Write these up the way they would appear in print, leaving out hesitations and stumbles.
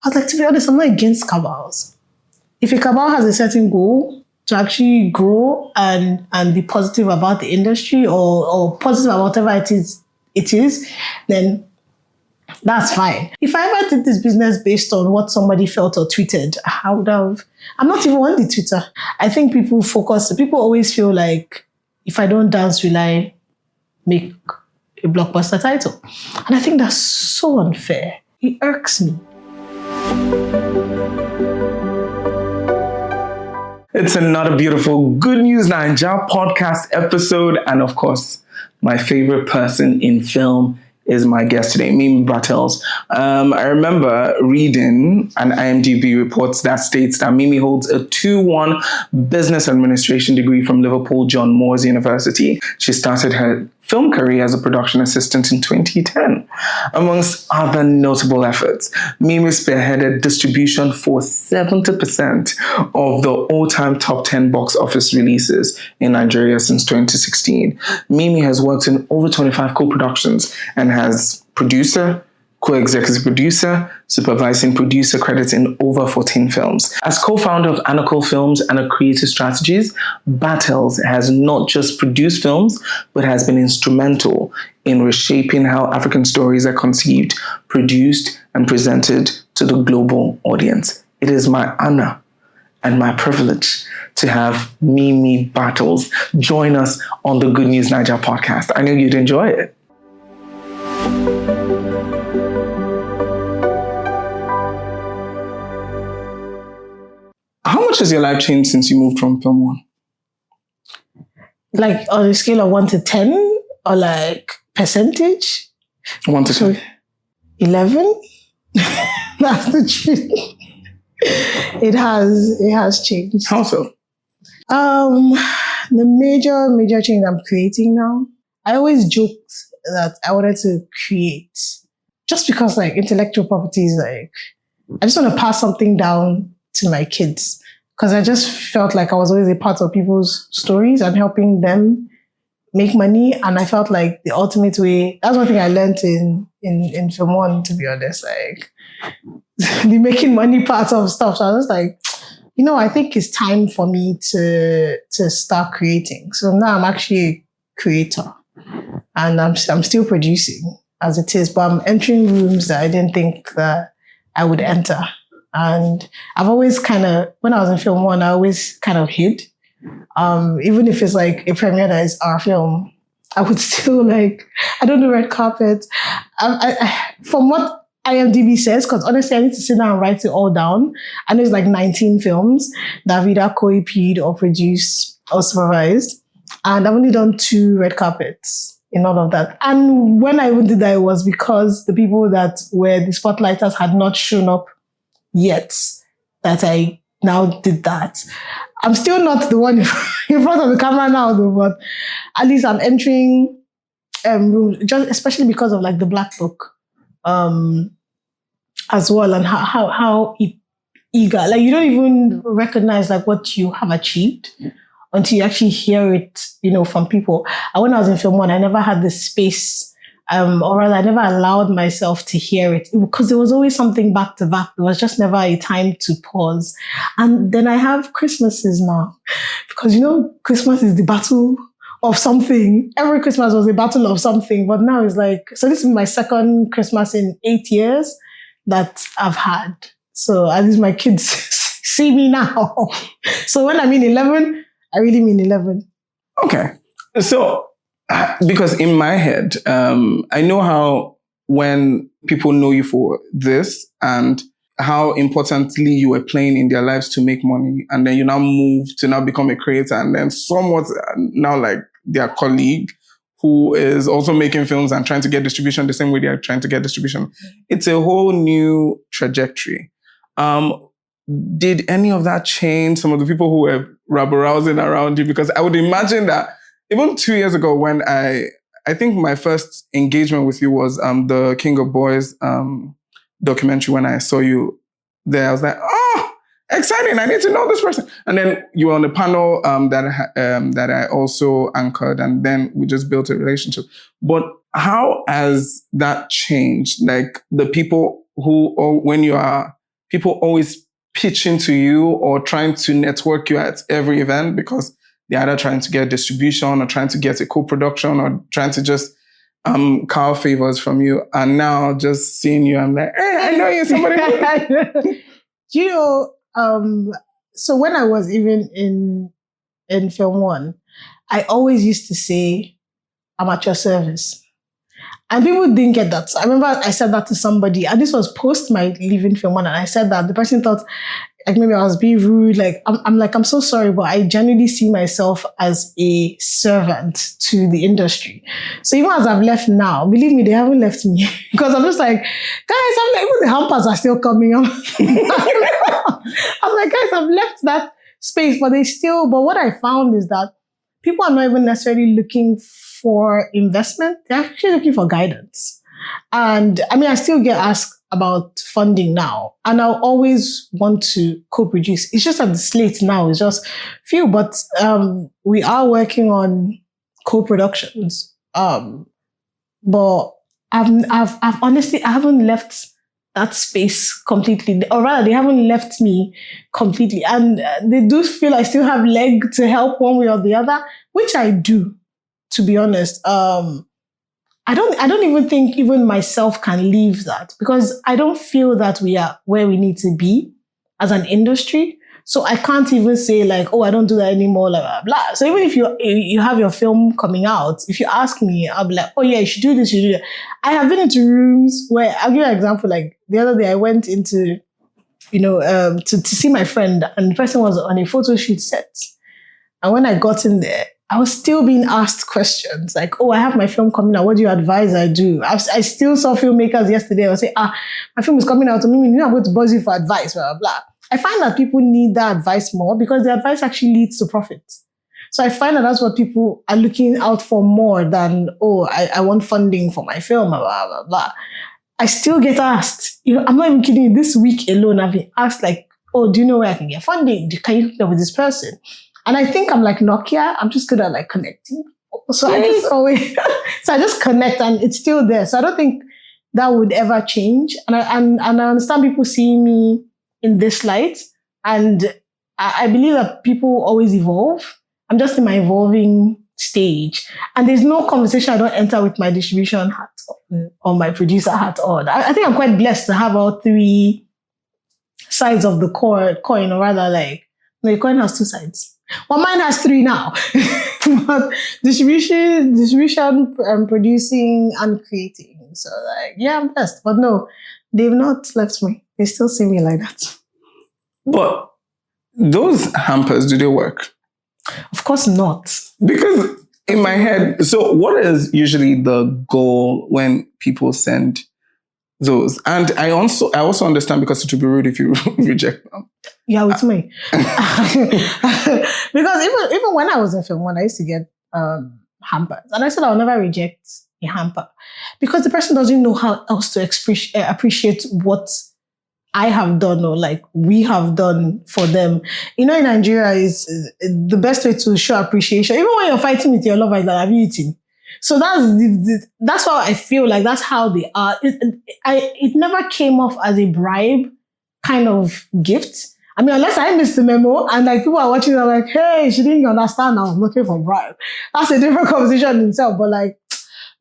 I was like, to be honest, I'm not against cabals. If a cabal has a certain goal to actually grow and be positive about the industry or positive about whatever it is, then that's fine. If I ever did this business based on what somebody felt or tweeted, I would have. I'm not even on the Twitter. I think people always feel like if I don't dance, will I make a blockbuster title? And I think that's so unfair. It irks me. It's another beautiful Good News Naija podcast episode. And of course, my favorite person in film is my guest today, Mimi Bartels. I remember reading an IMDb report that states that Mimi holds a 2-1 business administration degree from Liverpool John Moores University. She started her film career as a production assistant in 2010. Amongst other notable efforts, Mimi spearheaded distribution for 70% of the all-time top 10 box office releases in Nigeria since 2016. Mimi has worked in over 25 co-productions and has producer, co-executive producer, supervising producer credits in over 14 films. As co-founder of Anakle Films and a creative strategist, Bartels has not just produced films, but has been instrumental in reshaping how African stories are conceived, produced, and presented to the global audience. It is my honor and my privilege to have Mimi Bartels join us on the Good News Naija podcast. I know you'd enjoy it. How much has your life changed since you moved from Film One? Like on a scale of 1 to 10 or like percentage? 1 to 10. 11? That's the truth. It has changed. How so? The major change I'm creating now, I always joked that I wanted to create just because like intellectual property is like, I just want to pass something down to my kids because I just felt like I was always a part of people's stories and helping them make money. And I felt like the ultimate way, that's one thing I learned in Film One, to be honest, like the making money part of stuff. So I was like, I think it's time for me to start creating. So now I'm actually a creator and I'm still producing as it is, but I'm entering rooms that I didn't think that I would enter. And I've always when I was in Film One, I always kind of hid. Even if it's like a premiere that is our film, I would still I don't do red carpet. I from what IMDb says, because honestly, I need to sit down and write it all down. I know it's like 19 films that I've either co-EP'd or produced or supervised. And I've only done 2 red carpets in all of that. And when I even did that, it was because the people that were the spotlighters had not shown up yet that I now did that. I'm still not the one in front of the camera now though, but at least I'm entering rooms, just especially because of like the Black Book as well, and how eager, like you don't even recognize like what you have achieved until you actually hear it, from people. And when I was in Film One, I never had the space or rather, I never allowed myself to hear it because there was always something back to back. There was just never a time to pause. And then I have Christmases now because, Christmas is the battle of something. Every Christmas was a battle of something. But now it's like, so this is my second Christmas in 8 years that I've had. So at least my kids see me now. So when I mean 11, I really mean 11. Okay. So, because in my head, I know how when people know you for this and how importantly you were playing in their lives to make money, and then you now move to now become a creator, and then somewhat now like their colleague who is also making films and trying to get distribution the same way they are trying to get distribution. It's a whole new trajectory. Did any of that change some of the people who were rabble-rousing around you? Because I would imagine that even 2 years ago when I think my first engagement with you was the King of Boys documentary. When I saw you there, I was like, oh, exciting, I need to know this person. And then you were on the panel that I also anchored, and then we just built a relationship. But how has that changed? Like the people who, or when you are people always pitching to you or trying to network you at every event because they're either trying to get distribution or trying to get a co-production or trying to just cow favors from you. And now just seeing you, I'm like, hey, I know you, somebody. You know, so when I was even in Film One, I always used to say, I'm at your service. And people didn't get that. So I remember I said that to somebody, and this was post my leaving Film One, and I said that the person thought like maybe I was being rude. Like I'm so sorry, but I genuinely see myself as a servant to the industry. So even as I've left now, believe me, they haven't left me because I'm just like, guys, I'm like, even the hampers are still coming. I'm like, guys, I've left that space, but but what I found is that people are not even necessarily looking for investment. They're actually looking for guidance. And I mean, I still get asked about funding now, and I'll always want to co-produce. It's just that the slate now is just few, but we are working on co-productions. But I've honestly, I haven't left that space completely, or rather, they haven't left me completely, and they do feel I still have leg to help one way or the other, which I do, to be honest. I don't even think even myself can leave that because I don't feel that we are where we need to be as an industry. So I can't even say like, oh, I don't do that anymore, blah, blah, blah. So even if you have your film coming out, if you ask me, I'll be like, oh yeah, you should do this, you should do that. I have been into rooms where, I'll give you an example, like the other day I went into, to see my friend, and the person was on a photo shoot set. And when I got in there, I was still being asked questions like, oh, I have my film coming out. What do you advise I do? I still saw filmmakers yesterday. I was saying, my film is coming out. I'm going to buzz you for advice, blah, blah, blah. I find that people need that advice more because the advice actually leads to profit. So I find that that's what people are looking out for more than, oh, I want funding for my film, blah, blah, blah, blah. I still get asked, I'm not even kidding you, this week alone, I've been asked like, oh, do you know where I can get funding? Can you hook up with this person? And I think I'm like Nokia. I'm just good at like connecting. So I just connect and it's still there. So I don't think that would ever change. And I understand people seeing me in this light. And I believe that people always evolve. I'm just in my evolving stage. And there's no conversation I don't enter with my distribution hat on, or my producer hat on. I think I'm quite blessed to have all three sides of the coin, or rather like, the coin has two sides. Well, mine has three now. But distribution, producing, and creating. So like, yeah, I'm blessed. But no, they've not left me. They still see me like that. But those hampers, do they work? Of course not. Because in my head, so what is usually the goal when people send those? And I also understand because it would be rude if you reject them. Yeah, with me. Because even when I was in Film One, I used to get hampers. And I said I'll never reject a hamper because the person doesn't know how else to appreciate what I have done or like we have done for them. In Nigeria is the best way to show appreciation. Even when you're fighting with your lover, like, have you eaten? So that's why I feel like that's how they are. It never came off as a bribe kind of gift. I mean, unless I missed the memo and like people are watching, they're like, hey, she didn't understand. I was looking for bribe. That's a different conversation in itself. But like,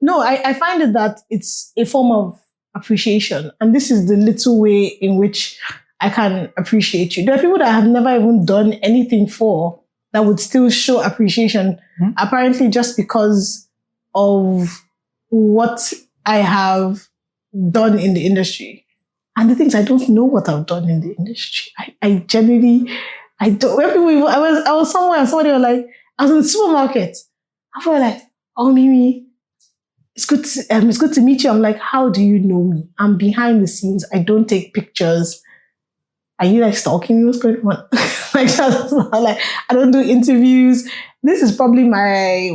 no, I find it that it's a form of appreciation. And this is the little way in which I can appreciate you. There are people that I have never even done anything for that would still show appreciation, apparently just because of what I have done in the industry. And the things, I don't know what I've done in the industry. I genuinely, I don't. When people, I was somewhere and somebody was like, I was in the supermarket. I felt like, oh, Mimi, it's good to meet you. I'm like, how do you know me? I'm behind the scenes. I don't take pictures. Are you like stalking me? What's going on? Like, I don't do interviews. This is probably my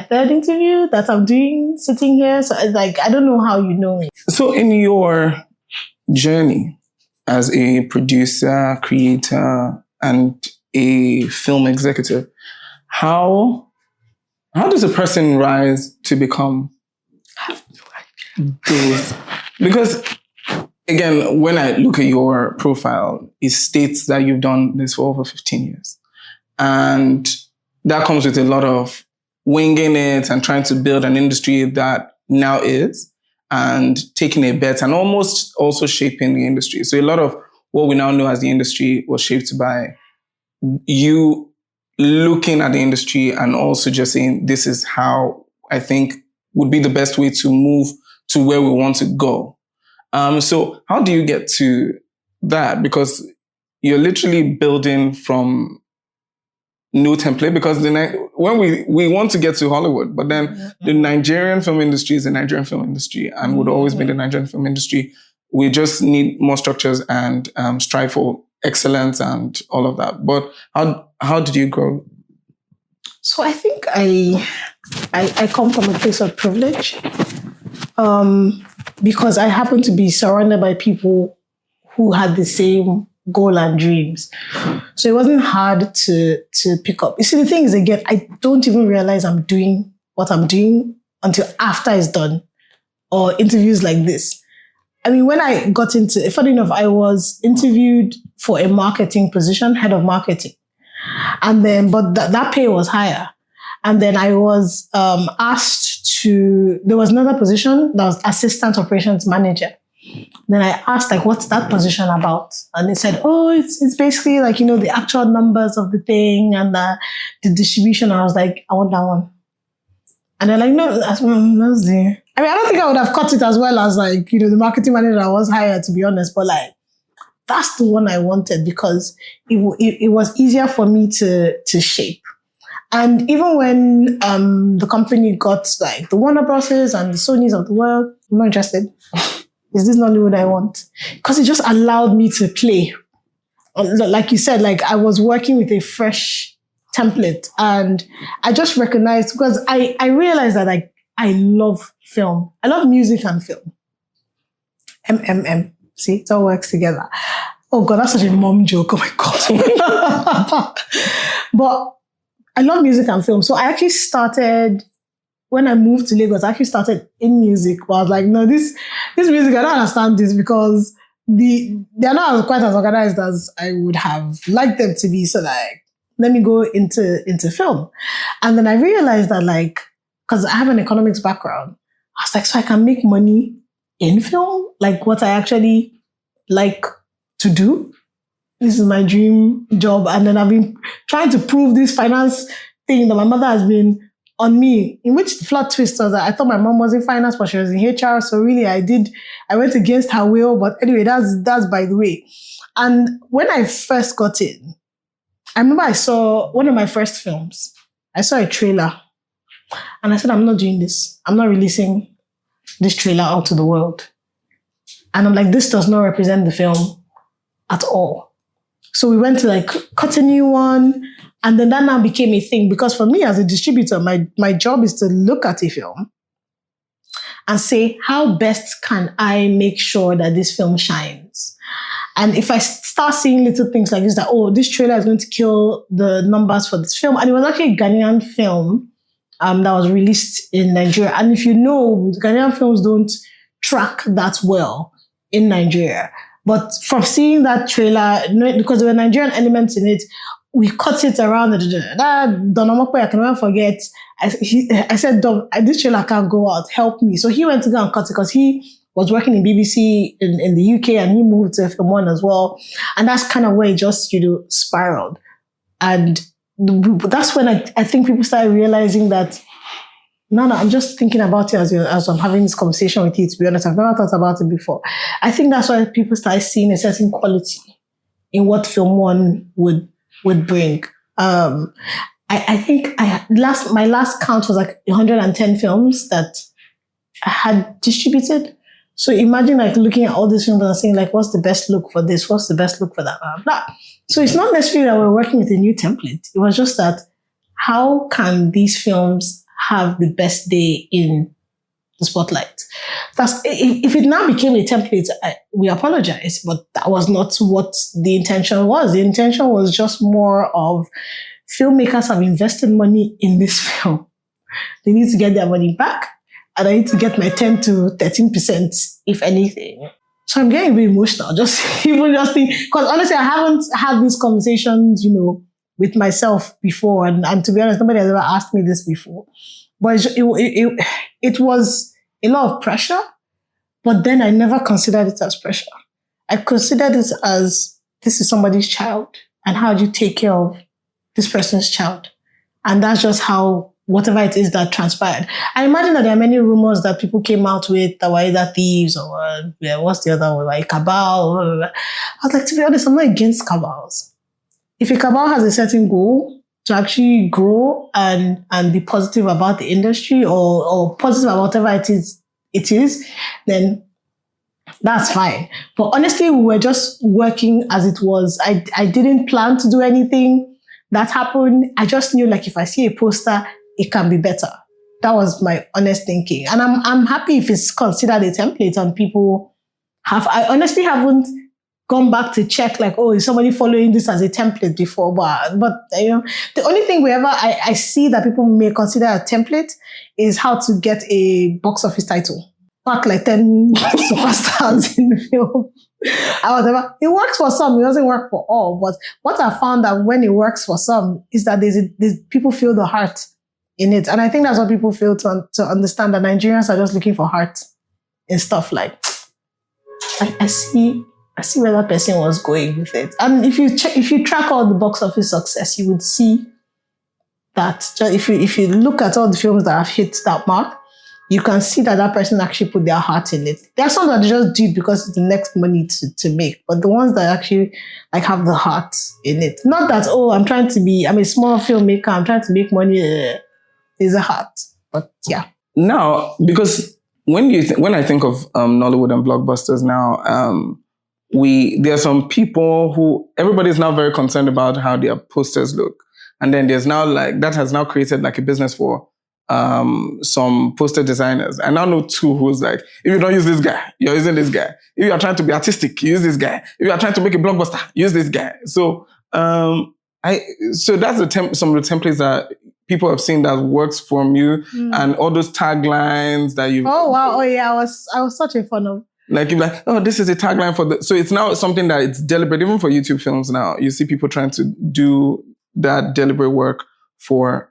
third interview that I'm doing sitting here. So like, I don't know how you know me. So in your journey as a producer, creator, and a film executive, how does a person rise to become those? Because again, when I look at your profile, it states that you've done this for over 15 years. And that comes with a lot of winging it and trying to build an industry that now is, and taking a bet and almost also shaping the industry. So a lot of what we now know as the industry was shaped by you looking at the industry and also just saying, this is how I think would be the best way to move to where we want to go. So how do you get to that? Because you're literally building from no template, because when we want to get to Hollywood, but then the Nigerian film industry is the Nigerian film industry and would always be the Nigerian film industry. We just need more structures and strive for excellence and all of that. But how did you grow? So I think I come from a place of privilege, because I happen to be surrounded by people who had the same goal and dreams. So it wasn't hard to pick up. You see, the thing is, again, I don't even realize I'm doing what I'm doing until after it's done, or interviews like this. I mean, when I got into, funny enough, I was interviewed for a marketing position, head of marketing. And then, but that pay was higher. And then I was asked to, there was another position that was assistant operations manager. Then I asked, like, what's that position about? And they said, oh, it's basically like, you know, the actual numbers of the thing and the distribution. I was like, I want that one. And they're like, no, that's the, I mean, I don't think I would have cut it as well as, like, you know, the marketing manager I was hired, to be honest, but like, that's the one I wanted because it was easier for me to shape. And even when the company got like the Warner Broses and the Sonys of the world, I'm not interested. Is this Nollywood I want? Because it just allowed me to play. Like you said, like I was working with a fresh template, and I just recognized, because I realized that like I love film. I love music and film. See, it all works together. Oh God, that's such a mom joke. Oh my God. But I love music and film. So I actually started, when I moved to Lagos, I actually started in music. But I was like, no, this music, I don't understand this, because they're not quite as organized as I would have liked them to be. So like, let me go into film. And then I realized that, like, because I have an economics background, I was like, so I can make money in film? Like what I actually like to do? This is my dream job. And then I've been trying to prove this finance thing that my mother has been on me, in which the plot twist was that I thought my mom was in finance, but she was in HR. So really I went against her will. But anyway, that's by the way. And when I first got in, I remember I saw one of my first films. I saw a trailer and I said, I'm not doing this. I'm not releasing this trailer out to the world. And I'm like, this does not represent the film at all. So we went to like cut a new one. And then that now became a thing, because for me as a distributor, my job is to look at a film and say, how best can I make sure that this film shines? And if I start seeing little things like this, that, oh, this trailer is going to kill the numbers for this film. And it was actually a Ghanaian film that was released in Nigeria. And if you know, Ghanaian films don't track that well in Nigeria. But from seeing that trailer, because there were Nigerian elements in it, we cut it around. That Don Omokwe, I can never forget. I said, Don, this trailer can't go out. Help me. So he went to go and cut it, because he was working in BBC in the UK, and he moved to Film One as well. And that's kind of where it just, spiraled. And that's when I think people started realizing that, no, I'm just thinking about it as I'm having this conversation with you, to be honest. I've never thought about it before. I think that's why people started seeing a certain quality in what Film One would bring. I think my last count was like 110 films that I had distributed. So imagine like looking at all these films and saying like, what's the best look for this? What's the best look for that? Blah, blah. So it's not necessarily that we're working with a new template. It was just that, how can these films have the best day in the spotlight? If it now became a template, we apologize, but that was not what the intention was. The intention was just more of, filmmakers have invested money in this film. They need to get their money back, and I need to get my 10 to 13%, if anything. So I'm getting a bit emotional, just even just think, because honestly, I haven't had these conversations, with myself before. And to be honest, nobody has ever asked me this before. But it was a lot of pressure, but then I never considered it as pressure. I considered it as, this is somebody's child, and how do you take care of this person's child? And that's just how, whatever it is that transpired. I imagine that there are many rumors that people came out with that were either thieves or, what's the other one, like cabal. Blah, blah, blah. I was like, to be honest, I'm not against cabals. If a cabal has a certain goal to actually grow and be positive about the industry or positive about whatever it is, then that's fine. But honestly, we were just working as it was. I didn't plan to do anything that happened. I just knew, like, if I see a poster, it can be better. That was my honest thinking. And I'm happy if it's considered a template and people have. I honestly haven't gone back to check, like, oh, is somebody following this as a template before? But the only thing wherever I see that people may consider a template is how to get a box office title. Pack like 10 superstars in the film. Whatever. It works for some, it doesn't work for all. But what I found that when it works for some is that there's people feel the heart in it. And I think that's what people feel to understand, that Nigerians are just looking for heart in stuff. Like, I see where that person was going with it. And if you track all the box office success, you would see that if you look at all the films that have hit that mark, you can see that person actually put their heart in it. There are some that just do it because it's the next money to make, but the ones that actually like have the heart in it. Not that, oh, I'm a small filmmaker, I'm trying to make money. There's a heart, but yeah. Now, because when I think of Nollywood and blockbusters now, there are some people who, everybody's now very concerned about how their posters look. And then there's now that has now created like a business for some poster designers. I now know two who's like, if you don't use this guy, you're using this guy. If you are trying to be artistic, you use this guy. If you are trying to make a blockbuster, use this guy. So, so that's some of the templates that people have seen that works from you, and all those taglines that you. Oh wow! Oh yeah, I was such a fan of. Like you're like, oh, this is a tagline for the. So it's now something that it's deliberate, even for YouTube films. Now you see people trying to do that deliberate work for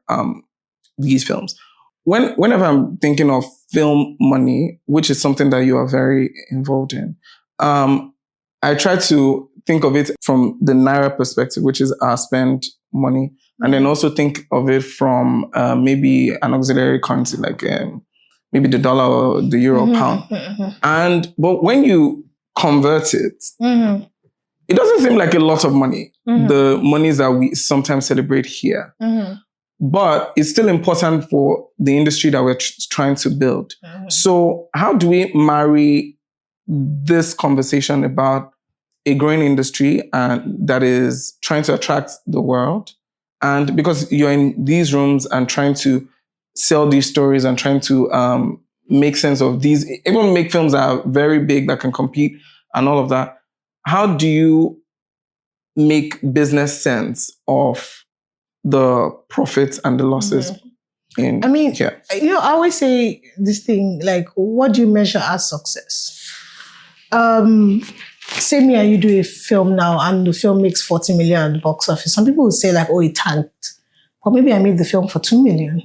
these films. Whenever I'm thinking of film money, which is something that you are very involved in, I try to think of it from the Naira perspective, which is our spend money, and then also think of it from maybe an auxiliary currency, like maybe the dollar or the euro or pound. But when you convert it, it doesn't seem like a lot of money, the monies that we sometimes celebrate here. But it's still important for the industry that we're trying to build. So how do we marry this conversation about a growing industry that is trying to attract the world? And because you're in these rooms and trying to sell these stories and trying to make sense of these, even make films that are very big that can compete and all of that, how do you make business sense of the profits and the losses? I always say this thing, like, what do you measure as success? Say me and you do a film now and the film makes 40 million at the box office. Some people will say like, oh, it tanked. But maybe I made the film for 2 million.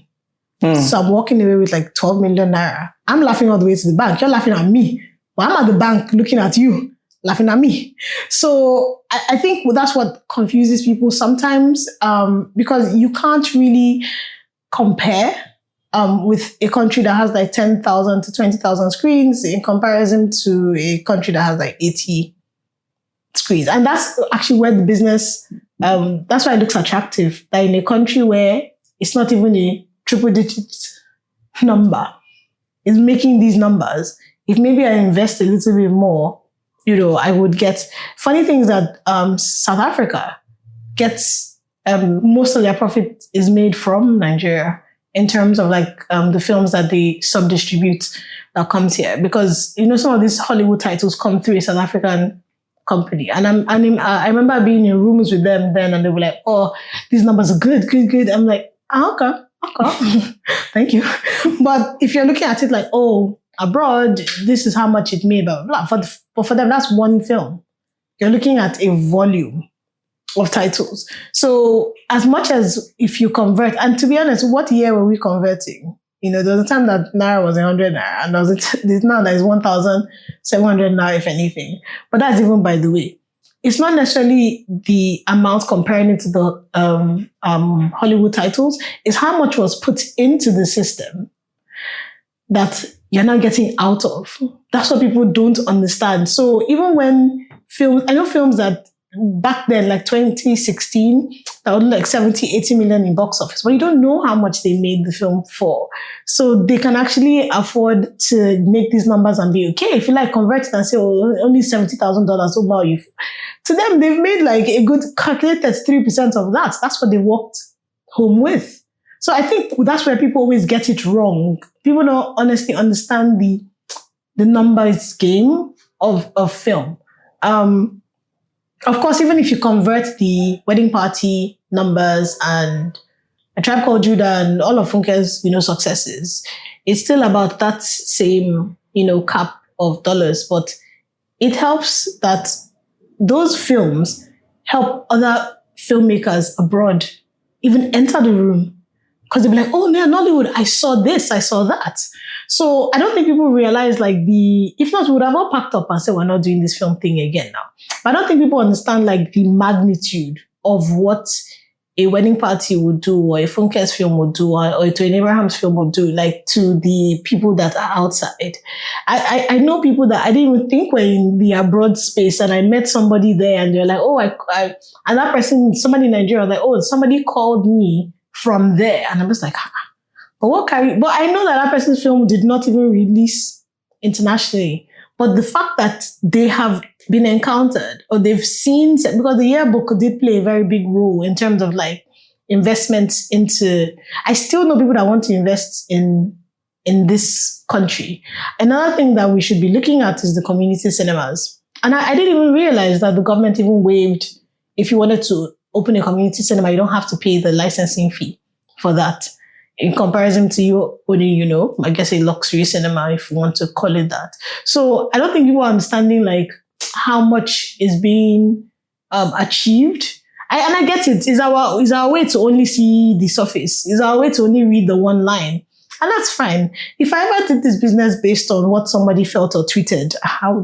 So I'm walking away with like 12 million naira. I'm laughing all the way to the bank. You're laughing at me. But I'm at the bank looking at you, laughing at me. So I think that's what confuses people sometimes, because you can't really compare with a country that has like 10,000 to 20,000 screens in comparison to a country that has like 80 screens. And that's actually where the business, that's why it looks attractive. That in a country where it's not even a triple digit number, it's making these numbers. If maybe I invest a little bit more, I would get. Funny thing is that South Africa gets most of their profit is made from Nigeria in terms of like the films that they sub-distribute that comes here, because some of these Hollywood titles come through a South African company, and I remember being in rooms with them then, and they were like, "Oh, these numbers are good." I'm like, okay, thank you. But if you're looking at it like, oh, abroad, this is how much it made, blah, blah, blah. But for them, that's one film. You're looking at a volume of titles. So as much as if you convert, and to be honest, what year were we converting? There was a time that Naira was 100 Naira, and now that is 1,700 Naira, if anything. But that's even by the way. It's not necessarily the amount comparing it to the Hollywood titles. It's how much was put into the system that you're not getting out of. That's what people don't understand. So even when I know films that back then, like 2016, that would like 70, 80 million in box office, but you don't know how much they made the film for. So they can actually afford to make these numbers and be okay. If you like convert it and say, oh, only $70,000, so now to them, they've made like a good calculated 3% of that. That's what they walked home with. So I think that's where people always get it wrong. People don't honestly understand the numbers game of film. Of course, even if you convert the Wedding Party numbers and A Tribe Called Judah and all of Funke's, successes, it's still about that same, cap of dollars. But it helps that those films help other filmmakers abroad even enter the room. Because they'll be like, oh, near Nollywood, I saw this, I saw that. So I don't think people realize if not, we would have all packed up and said, we're not doing this film thing again now. But I don't think people understand like the magnitude of what a Wedding Party would do, or a Funke's film would do, or a Twain Abraham's film would do, like to the people that are outside. I know people that I didn't even think were in the abroad space, and I met somebody there and they're like, oh, and that person, somebody in Nigeria, like, oh, somebody called me from there. And I'm just like, but I know that person's film did not even release internationally. But the fact that they have been encountered or they've seen, because the yearbook did play a very big role in terms of like investments into, I still know people that want to invest in this country. Another thing that we should be looking at is the community cinemas. And I didn't even realize that the government even waived, if you wanted to open a community cinema, you don't have to pay the licensing fee for that. In comparison to you owning, I guess a luxury cinema, if you want to call it that. So I don't think people are understanding like how much is being achieved. And I get it. It's our way to only see the surface. It's our way to only read the one line. And that's fine. If I ever did this business based on what somebody felt or tweeted, I'm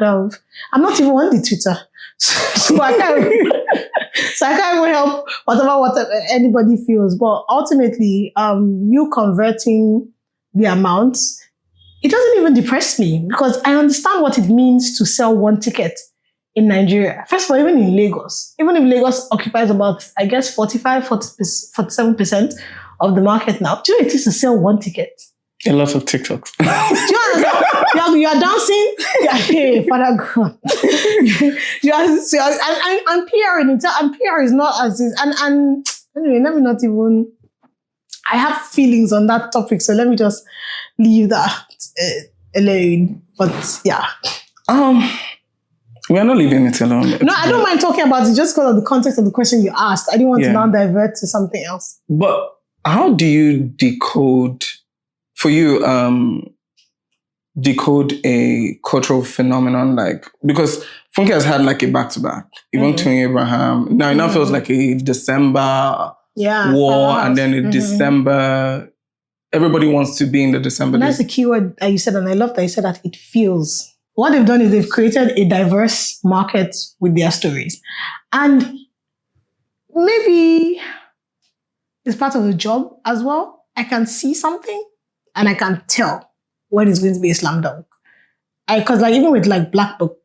not even on the Twitter. So I can't even help whatever anybody feels. But ultimately, you converting the amounts, it doesn't even depress me because I understand what it means to sell one ticket in Nigeria. First of all, even in Lagos, even if Lagos occupies about, I guess, 47% of the market now, do you know it is to sell one ticket? A lot of TikToks. Do you understand? You are dancing. Hey, Father God. I'm PRing it. And PR is not as is. And anyway, let me not even. I have feelings on that topic, so let me just leave that alone. But yeah. We are not leaving it alone. No, I don't mind talking about it just because of the context of the question you asked. I didn't want to now divert to something else. But how do you decode? For you, decode a cultural phenomenon because Funke has had like a back-to-back, even Twain Abraham. Now it now feels like a December war, and then a December. Everybody wants to be in the December. And that's the keyword that you said, and I love that you said that it feels. What they've done is they've created a diverse market with their stories, and maybe it's part of the job as well. I can see something. And I can tell when it's going to be a slam dunk. Because even with like Black Book,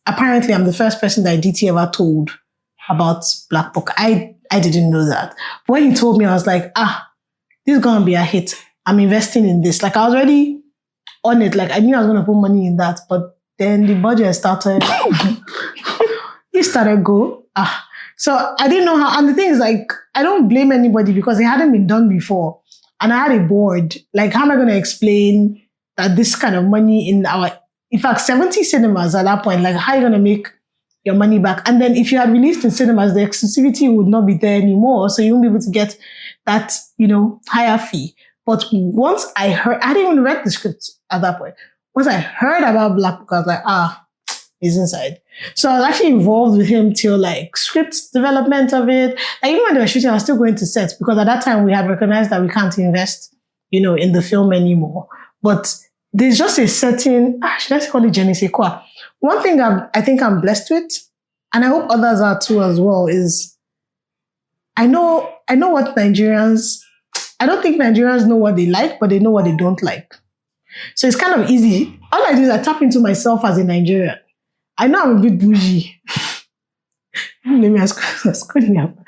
apparently I'm the first person that DT ever told about Black Book. I didn't know that. But when he told me, I was like, this is going to be a hit. I'm investing in this. I was already on it. I knew I was going to put money in that. But then the budget started. It started go. So I didn't know how. And the thing is, I don't blame anybody because it hadn't been done before. And I had a board. How am I going to explain that this kind of money in 70 cinemas at that point, how are you going to make your money back? And then if you had released in cinemas, the exclusivity would not be there anymore. So you won't be able to get that, higher fee. But once I didn't even read the script at that point. once I heard about Black Book, I was like, he's inside. So I was actually involved with him till like script development of it. Like even when they were shooting, I was still going to set because at that time we had recognized that we can't invest, in the film anymore. But there's just a certain, should I call it je ne sais quoi? One thing I think I'm blessed with, and I hope others are too as well, is I know what Nigerians, I don't think Nigerians know what they like, but they know what they don't like. So it's kind of easy. All I do is I tap into myself as a Nigerian. I know I'm a bit bougie. Let me ask me up.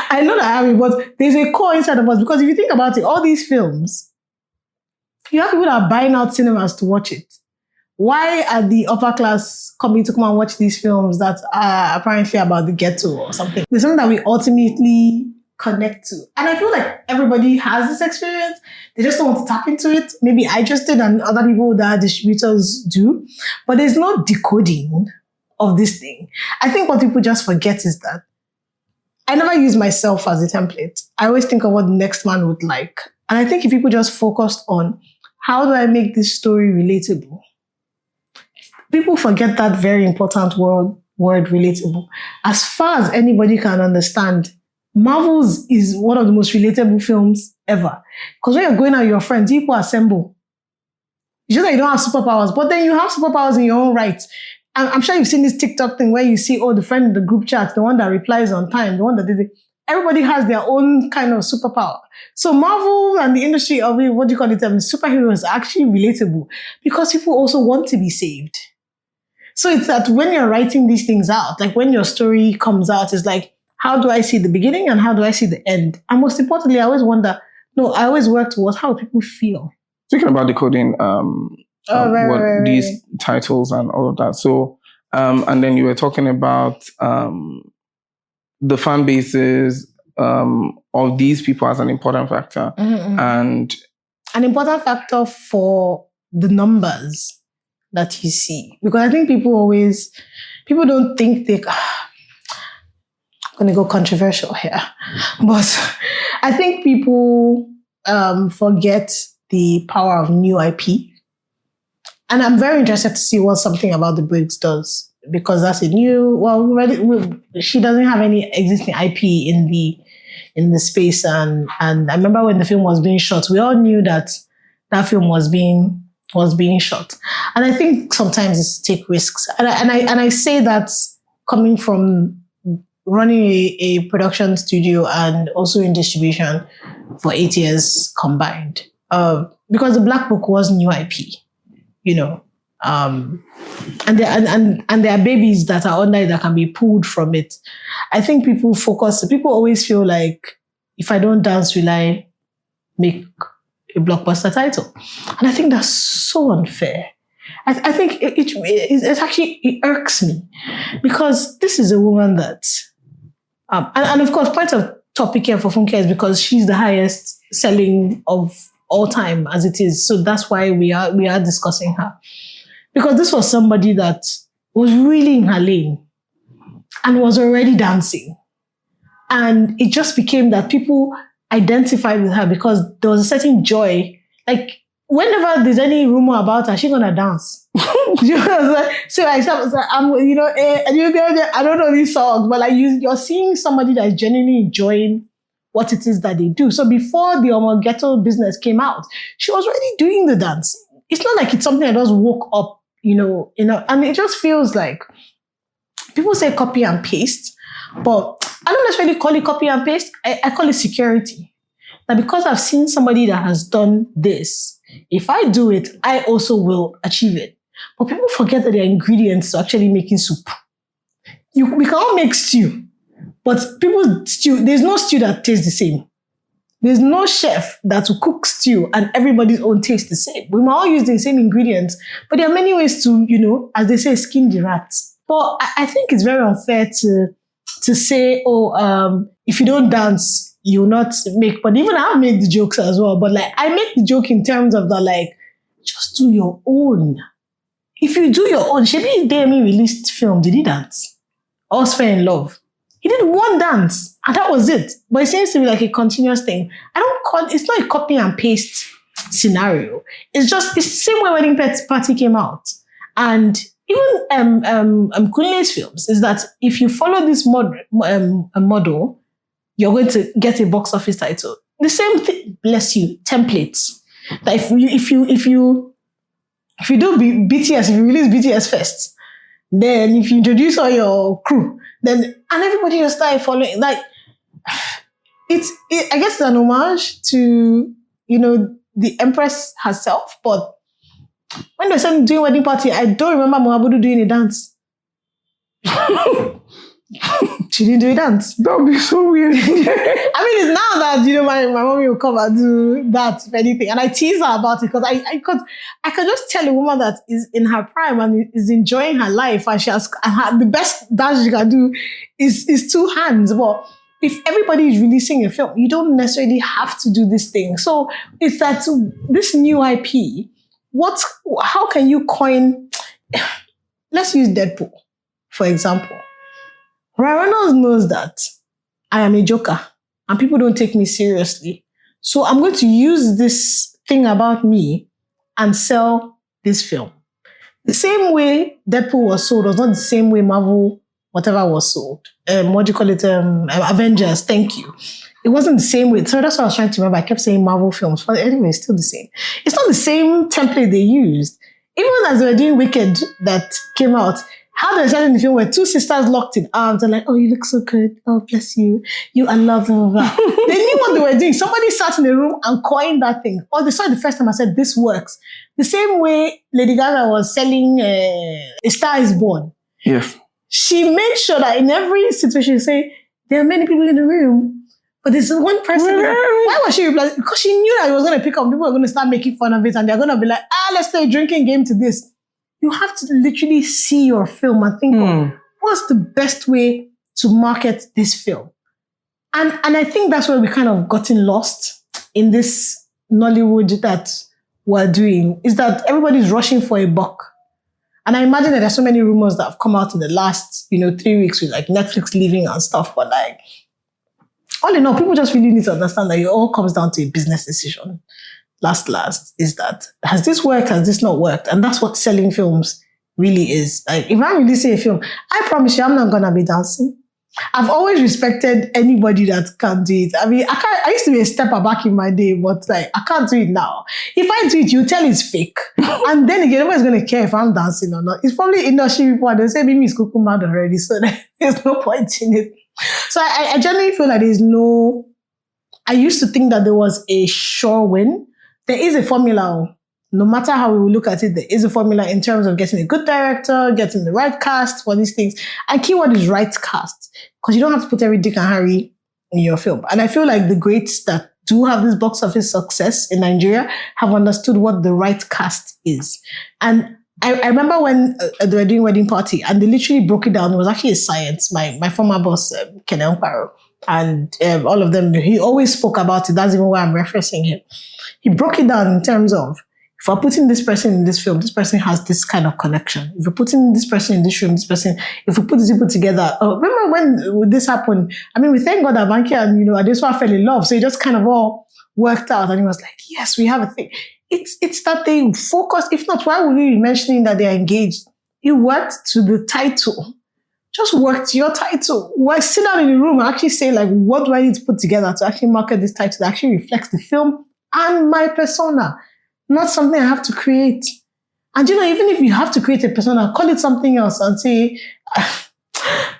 I know that I am, but there's a core inside of us because if you think about it, all these films, you have people that are buying out cinemas to watch it. Why are the upper class coming to come and watch these films that are apparently about the ghetto or something? There's something that we ultimately connect to. And I feel like everybody has this experience. They just don't want to tap into it. Maybe I just did and other people that are distributors do. But there's no decoding of this thing. I think what people just forget is that I never use myself as a template. I always think of what the next man would like. And I think if people just focused on how do I make this story relatable? People forget that very important word relatable. As far as anybody can understand, Marvel's is one of the most relatable films ever. Because when you're going out with your friends, people assemble. It's just that you don't have superpowers, but then you have superpowers in your own right. I'm sure you've seen this TikTok thing where you see, the friend in the group chat, the one that replies on time, the one that did it. Everybody has their own kind of superpower. So Marvel and the industry of superheroes are actually relatable because people also want to be saved. So it's that when you're writing these things out, like when your story comes out, it's like, how do I see the beginning and how do I see the end? And most importantly, I always work towards how people feel. Speaking about decoding, these titles and all of that. So, and then you were talking about the fan bases of these people as an important factor. Mm-hmm. And an important factor for the numbers that you see. Because I think people don't think I'm going to go controversial here. But I think people forget the power of new IP. And I'm very interested to see what Something About the Bricks does. Because that's she doesn't have any existing IP in the space. And I remember when the film was being shot, we all knew that film was being shot. And I think sometimes it's to take risks. And I say that coming from running a production studio and also in distribution for 8 years combined. Because the Black Book was new IP, and there are babies that are under it that can be pulled from it. I think people always feel like, if I don't dance, will I make a blockbuster title? And I think that's so unfair. I think it irks me because this is a woman that, and of course, point of topic here for Funke is because she's the highest selling of all time as it is. So that's why we are discussing her. Because this was somebody that was really in her lane and was already dancing. And it just became that people identified with her because there was a certain joy. Like, whenever there's any rumor about her, she's gonna dance. So I don't know these songs, but like you're seeing somebody that is genuinely enjoying what it is that they do. So before the ghetto business came out, she was already doing the dance. It's not like it's something that just woke up, and it just feels like people say copy and paste, but I don't necessarily call it copy and paste. I call it security. Now, because I've seen somebody that has done this, if I do it, I also will achieve it. But people forget that there are ingredients to actually making soup. We can all make stew, but there's no stew that tastes the same. There's no chef that will cook stew and everybody's own taste the same. We might all use the same ingredients, but there are many ways to, as they say, skin the rats. But I think it's very unfair to say, if you don't dance, you'll not make. But even I make the jokes as well. But like, I make the joke in terms of that, like, just do your own. If you do your own, Shebi Demi released film, did he dance? All's Fair in Love. He did one dance, and that was it. But it seems to be like a continuous thing. It's not a copy and paste scenario. It's the same way Wedding Party came out. And even Kunle's films is that if you follow this model, you're going to get a box office title. The same thing, bless you, templates. That if you do BTS, if you release BTS first, then if you introduce all your crew, then and everybody just start following. Like I guess it's an homage to the Empress herself. But when they started doing Wedding Party, I don't remember Mohabudu doing a dance. She didn't do a dance. That would be so weird. I mean, it's now that my mommy will come and do that, if anything, and I tease her about it because I could just tell a woman that is in her prime and is enjoying her life, and the best dance she can do is two hands. But if everybody is releasing a film, you don't necessarily have to do this thing. So it's that this new IP. How can you coin? Let's use Deadpool, for example. Ryan Reynolds knows that I am a joker and people don't take me seriously. So I'm going to use this thing about me and sell this film. The same way Deadpool was sold was not the same way Marvel, whatever was sold. Avengers, thank you. It wasn't the same way. So that's what I was trying to remember. I kept saying Marvel films. But anyway, it's still the same. It's not the same template they used. Even as they were doing Wicked that came out, how they started in the film were two sisters locked in arms and like, oh, you look so good. Oh, bless you. You are loved. Blah, blah, blah. They knew what they were doing. Somebody sat in the room and coined that thing. Or they saw it the first time I said, this works. The same way Lady Gaga was selling A Star is Born. Yes. She made sure that in every situation, say, there are many people in the room, but there's one person. Why was she replying? Because she knew that it was going to pick up. People were going to start making fun of it and they're going to be like, let's play a drinking game to this. You have to literally see your film and think of what's the best way to market this film. And I think that's where we kind of gotten lost in this Nollywood that we're doing, is that everybody's rushing for a buck. And I imagine that there's so many rumors that have come out in the last, 3 weeks with like Netflix leaving and stuff. But like, all in all, people just really need to understand that it all comes down to a business decision. Last is that, has this worked? Has this not worked? And that's what selling films really is. Like, if I'm releasing a film, I promise you, I'm not going to be dancing. I've always respected anybody that can do it. I mean, I used to be a stepper back in my day, but like, I can't do it now. If I do it, you tell it's fake. And then again, nobody's going to care if I'm dancing or not. It's probably industry people, they'll say, Mimi is cuckoo mad already, so there's no point in it. So I generally feel like I used to think that there was a sure win. There is a formula. No matter how we look at it, there is a formula in terms of getting a good director, getting the right cast for these things. And keyword is right cast, because you don't have to put every Dick and Harry in your film. And I feel like the greats that do have this box office success in Nigeria have understood what the right cast is. And I remember when they were doing Wedding Party and they literally broke it down. It was actually a science. My former boss, Ken Elparo, and all of them, he always spoke about it. That's even why I'm referencing him. He broke it down in terms of, if we're putting this person in this film, this person has this kind of connection. If we're putting this person in this room, this person, if we put these people together. Remember when this happened? I mean, we thank God that Banky and, Adeswa fell in love. So it just kind of all worked out. And he was like, yes, we have a thing. It's that they focus. If not, why would we be mentioning that they're engaged? You worked to the title. Just work to your title. Why sit down in the room and actually say, like, what do I need to put together to actually market this title that actually reflects the film and my persona? Not something I have to create. And even if you have to create a persona, call it something else and say,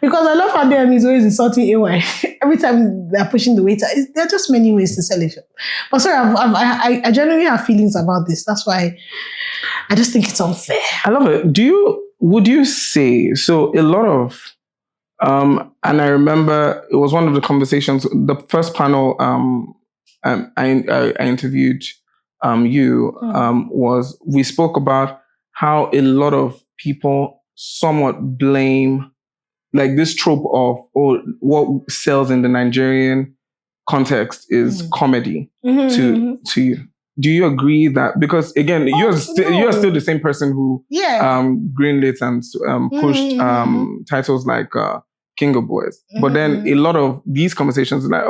because I love how DM is always insulting AY. Every time they're pushing the waiter, there are just many ways to sell a film. But sorry, I generally have feelings about this. That's why I just think it's unfair. I love it. Would you say, so a lot of, and I remember it was one of the conversations, the first panel I interviewed was, we spoke about how a lot of people somewhat blame like this trope of, what sells in the Nigerian context is comedy to you. Do you agree that, because again, you're still the same person who greenlit and pushed titles like King of Boys, but then a lot of these conversations are like,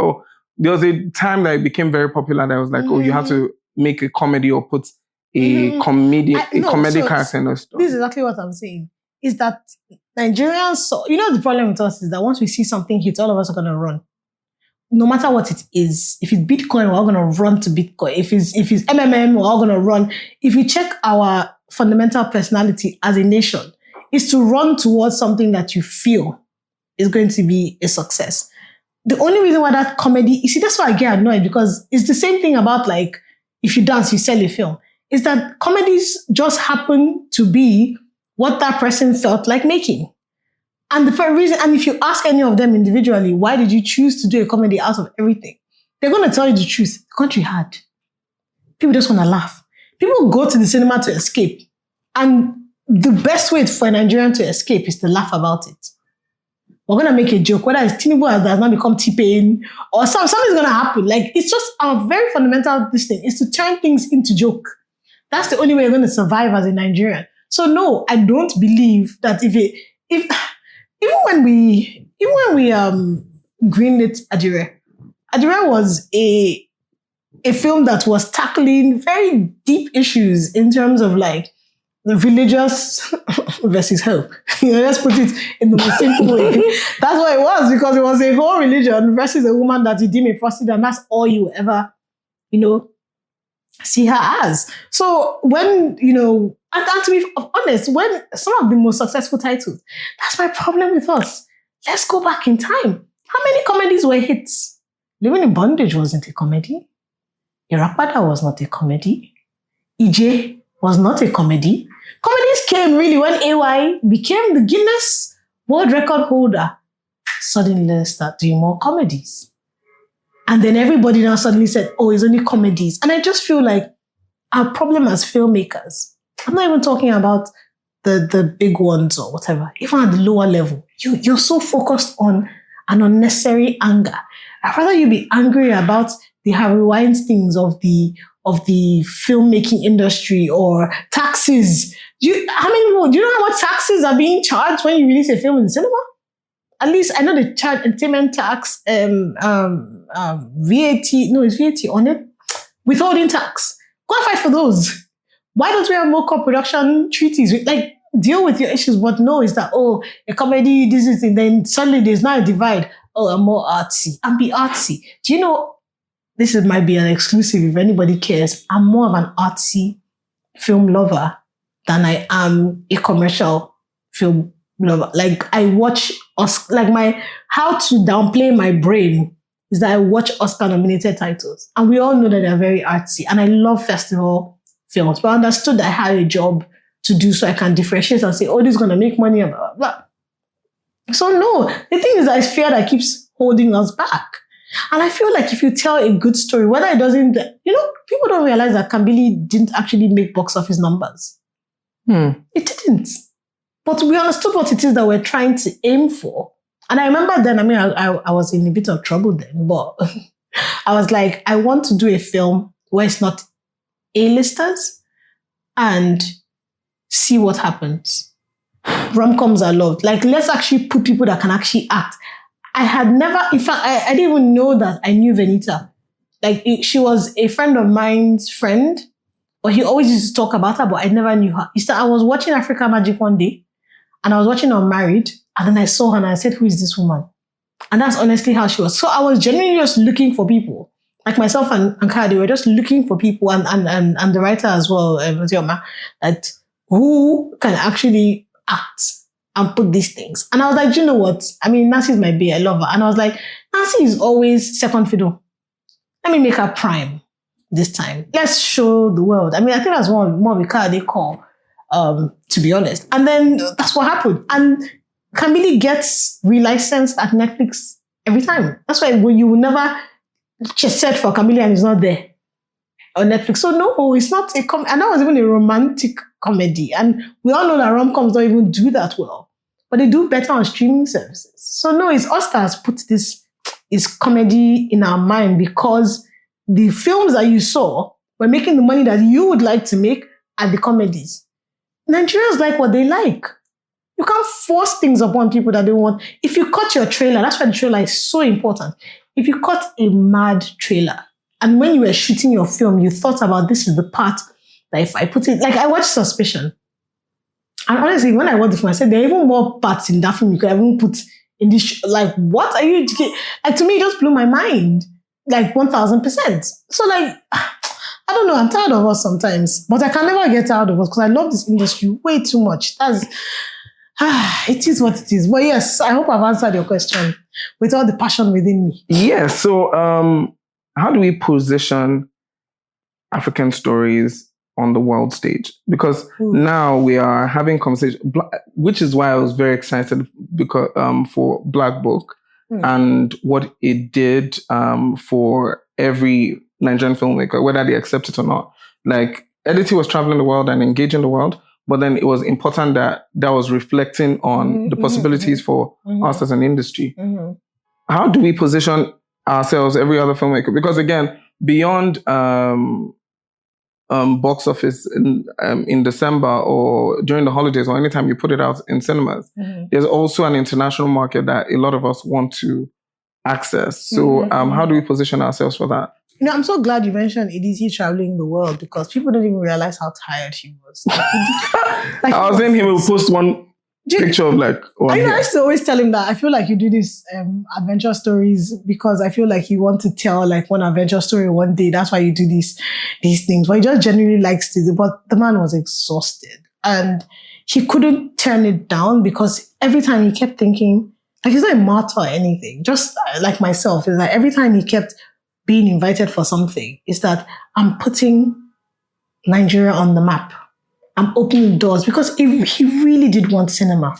there was a time that it became very popular that was like, you have to make a comedy or put a comedic character in a story. This is exactly what I'm saying. Is that Nigerians, the problem with us is that once we see something hit, all of us are going to run. No matter what it is. If it's Bitcoin, we're all going to run to Bitcoin. If it's MMM, we're all going to run. If you check our fundamental personality as a nation, is to run towards something that you feel is going to be a success. The only reason why that comedy, you see, that's why I get annoyed, because it's the same thing about like, if you dance, you sell a film. Is that comedies just happen to be what that person felt like making. And the first reason, and if you ask any of them individually, why did you choose to do a comedy out of everything? They're going to tell you the truth. The country hard. People just want to laugh. People go to the cinema to escape. And the best way for a Nigerian to escape is to laugh about it. We're going to make a joke, whether it's Tinubu has now become T-Pain or something's going to happen. Like, it's just our very fundamental thing is to turn things into joke. That's the only way you're going to survive as a Nigerian. So no, I don't believe that even when we greenlit Adire was a film that was tackling very deep issues in terms of like the religious versus hope. Let's put it in the most simple way. That's what it was, because it was a whole religion versus a woman that you deem a prostitute, and that's all you ever, see her as. So when, and to be honest, when some of the most successful titles, that's my problem with us. Let's go back in time. How many comedies were hits? Living in Bondage wasn't a comedy. Irapada was not a comedy. EJ was not a comedy. Comedies came really when AY became the Guinness World Record holder. Suddenly, let's start doing more comedies. And then everybody now suddenly said, oh, it's only comedies. And I just feel like our problem as filmmakers, I'm not even talking about the big ones or whatever, even at the lower level, you're so focused on an unnecessary anger. I'd rather you be angry about the Harvey Weinsteins of the filmmaking industry or taxes. Do you know how much taxes are being charged when you release a film in cinema? At least I know they charge entertainment tax, VAT. No, it's VAT on it. Withholding tax. Go and fight for those. Why don't we have more co-production treaties? Like, deal with your issues. But no, it's that, a comedy, this is, and then suddenly there's now a divide. Oh, I'm more artsy. And be artsy. Do you know, might be an exclusive if anybody cares. I'm more of an artsy film lover than I am a commercial film lover. Like, I watch, how to downplay my brain is that I watch Oscar-nominated titles. And we all know that they're very artsy. And I love festival films. But I understood that I had a job to do so I can differentiate and say, oh, this is going to make money, and blah, blah, blah. So no, the thing is that it's fear that keeps holding us back. And I feel like if you tell a good story, whether it doesn't, people don't realize that Kambili didn't actually make box office numbers. It didn't. But we understood what it is that we're trying to aim for. And I remember then, I was in a bit of trouble then, but I was like, I want to do a film where it's not A-listers and see what happens. Rom-coms are loved. Like, let's actually put people that can actually act. I had never, in fact, I didn't even know that I knew Venita. Like, she was a friend of mine's friend, but he always used to talk about her, but I never knew her. I was watching Africa Magic one day, and I was watching Unmarried, and then I saw her and I said, who is this woman? And that's honestly how she was. So I was genuinely just looking for people. Like myself and Kadi were just looking for people, and the writer as well, that who can actually act and put these things. And I was like, you know what? I mean, Nancy's my bae. I love her. And I was like, Nancy is always second fiddle. Let me make her prime this time. Let's show the world. I mean, I think that's more of a card they call, to be honest. And then that's what happened. And Kambili gets relicensed at Netflix every time. That's why you will never just search for Kambili and it's not there on Netflix. So no, it's not a comedy. And that was even a romantic comedy. And we all know that rom-coms don't even do that well. But they do better on streaming services. So no, it's us that has put this is comedy in our mind, because the films that you saw were making the money that you would like to make at the comedies. Nigerians like what they like. You can't force things upon people that they want. If you cut your trailer, that's why the trailer is so important. If you cut a mad trailer And when you were shooting your film, you thought about this is the part that if I put it, like I watched Suspicion. And honestly, when I watched the film, I said, there are even more parts in that film you could even put in this. Like, what are you, like to me, it just blew my mind. Like 1000%. So like, I don't know, I'm tired of us sometimes, but I can never get tired of us because I love this industry way too much. It is what it is. But yes, I hope I've answered your question with all the passion within me. Yeah. So, how do we position African stories on the world stage? Because now we are having conversation, which is why I was very excited because for Black Book and what it did for every Nigerian filmmaker, whether they accept it or not. Like, Edity was traveling the world and engaging the world, but then it was important that was reflecting on the possibilities for us as an industry. How do we position ourselves, every other filmmaker? Because again, beyond box office in December or during the holidays or anytime you put it out in cinemas, there's also an international market that a lot of us want to access. So how do we position ourselves for that? You know, I'm so glad you mentioned Edith traveling the world because people don't even realize how tired he was. Like, I was saying he will post one picture of like, I used to always tell him that I feel like you do these adventure stories because I feel like you want to tell like one adventure story one day. That's why you do these things. But he just genuinely likes to do. But the man was exhausted and he couldn't turn it down because every time he kept thinking, like he's not a martyr or anything. Just like myself, is like every time he kept being invited for something, is that I'm putting Nigeria on the map. I'm opening doors because he really did want cinema.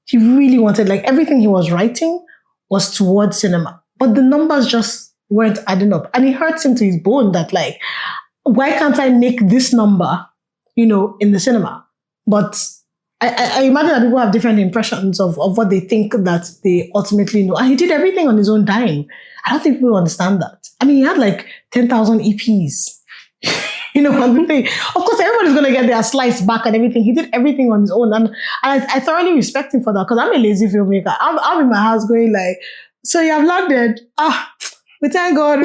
He really wanted, like everything he was writing was towards cinema, but the numbers just weren't adding up. And it hurts him to his bone that like, why can't I make this number, you know, in the cinema? But I imagine that people have different impressions of what they think that they ultimately know. And he did everything on his own dime. I don't think people understand that. I mean, he had like 10,000 EPs. You know, and the thing, of course, everybody's going to get their slice back and everything. He did everything on his own. And I thoroughly respect him for that because I'm a lazy filmmaker. I'm in my house going like, so you have landed? We thank God.